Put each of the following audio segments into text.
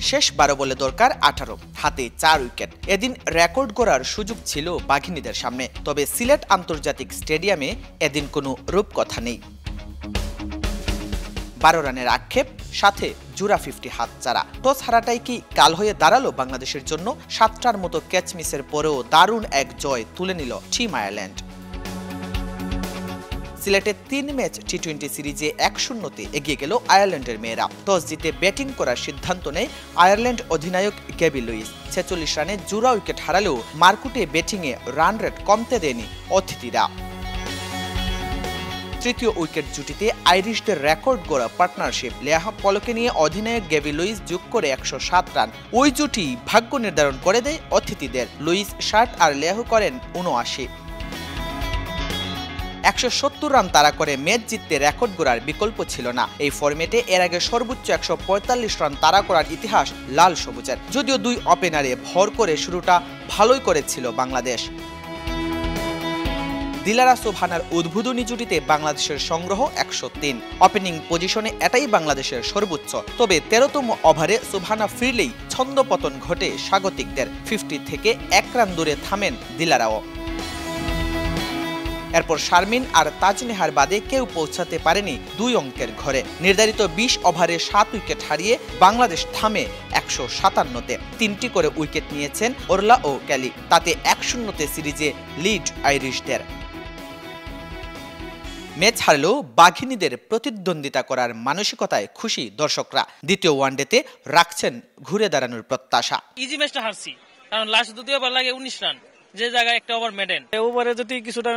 শেষ ১২ বলে দরকার ১৮, হাতে ৪ উইকেট। এদিন রেকর্ড গড়ার সুযোগ ছিল বাঘিনীদের সামনে, তবে সিলেট আন্তর্জাতিক স্টেডিয়ামে এদিন কোনো রূপকথা নেই। ১২ রানের আক্ষেপ, সাথে জোড়া 50 হাতছাড়া। টস হারাটাই কি কাল হয়ে দাঁড়ালো বাংলাদেশের জন্য? ৭টার মতো ক্যাচ মিসের পরেও দারুণ এক জয় তুলে নিল টিম আয়ারল্যান্ড। সিলেটে ৩ ম্যাচ টি-20 সিরিজে ১-০তে এগিয়ে গেল আয়ারল্যান্ডের মেয়েরা। টস জিতে ব্যাটিং করার সিদ্ধান্ত নেয় আয়ারল্যান্ড অধিনায়ক গ্যাবি লুইস। ৪৬ রানে জোড়া উইকেট হারালেও মারকুটে ব্যাটিংয়ে রান রেট কমতে দেয়নি অতিথিরা। তৃতীয় উইকেট জুটিতে আইরিশদের রেকর্ড গড়া পার্টনারশিপ লেয়াহ পলকে নিয়ে অধিনায়ক গ্যাবি লুইস যোগ করে ১০৭ রান। ওই জুটি ভাগ্য নির্ধারণ করে দেয় অতিথিদের। লুইস ৬০ আর লেয়াহ করেন ৭৯। ১৭০ রান তাড়া করে ম্যাচ জিততে রেকর্ড গড়ার বিকল্প ছিল না। এই ফরম্যাটে এর আগে সর্বোচ্চ ১৪৫ রান তাড়া করার ইতিহাস লাল সবুজের। যদিও দুই ওপেনারে ভর করে শুরুটা ভালোই করেছিল বাংলাদেশ। দিলারা সোবহানার উদ্বোধনী জুটিতে বাংলাদেশের সংগ্রহ ১০৩। ওপেনিং পজিশনে এটাই বাংলাদেশের সর্বোচ্চ। তবে ১৩তম ওভারে সোবহানা ফিরলেই ছন্দপতন ঘটে স্বাগতিকদের। 50 থেকে ১ রান দূরে থামেন দিলারাও। এরপর শারমিন আর তাজনেহার বাদে কেউ পৌঁছাতে পারেনি ২ অঙ্কের ঘরে। নির্ধারিত ২০ ওভারে ৭ উইকেট হারিয়ে বাংলাদেশ থামে ১৫৭তে। ৩টি করে উইকেট নিয়েছেন ওরলা ও ক্যালি। তাতে ১-০তে সিরিজে লিড আইরিশদের। ম্যাচ হারলেও বাঘিনীদের প্রতিদ্বন্দ্বিতা করার মানসিকতায় খুশি দর্শকরা। দ্বিতীয় ওয়ানডেতে রাখছেন ঘুরে দাঁড়ানোর প্রত্যাশা। ইজি ম্যাচটা হারছি, কারণ লাস্ট দ্বিতীয় ওভার লাগে ১৯ রান, যে জায়গায় একটা ওভার মেডেন। ওভারে যদি কিছুটা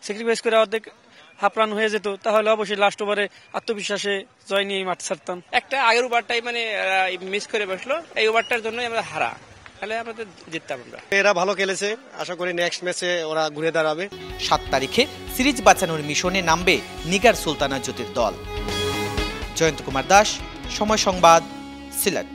স্যাক্রিফাইস করে অর্ধেক হাফ রান হয়ে যেত, তাহলে অবশ্যই লাস্ট ওভারে আত্মবিশ্বাসে জয় নিয়ে মাঠ ছাড়তাম। একটা আগের ওভারটাই মিস করে বসলো, এই ওভারটার জন্যই আমরা হারা, তাহলে আমাদের জিততাম আমরা। এরা ভালো খেলেছে, আশা করি নেক্সট ম্যাচে ওরা ঘুরে দাঁড়াবে। ৭ তারিখে সিরিজ বাঁচানোর মিশনে নামবে নিগার সুলতানা জ্যোতির দল। জয়ন্ত কুমার দাস, সময় সংবাদ, সিলেট।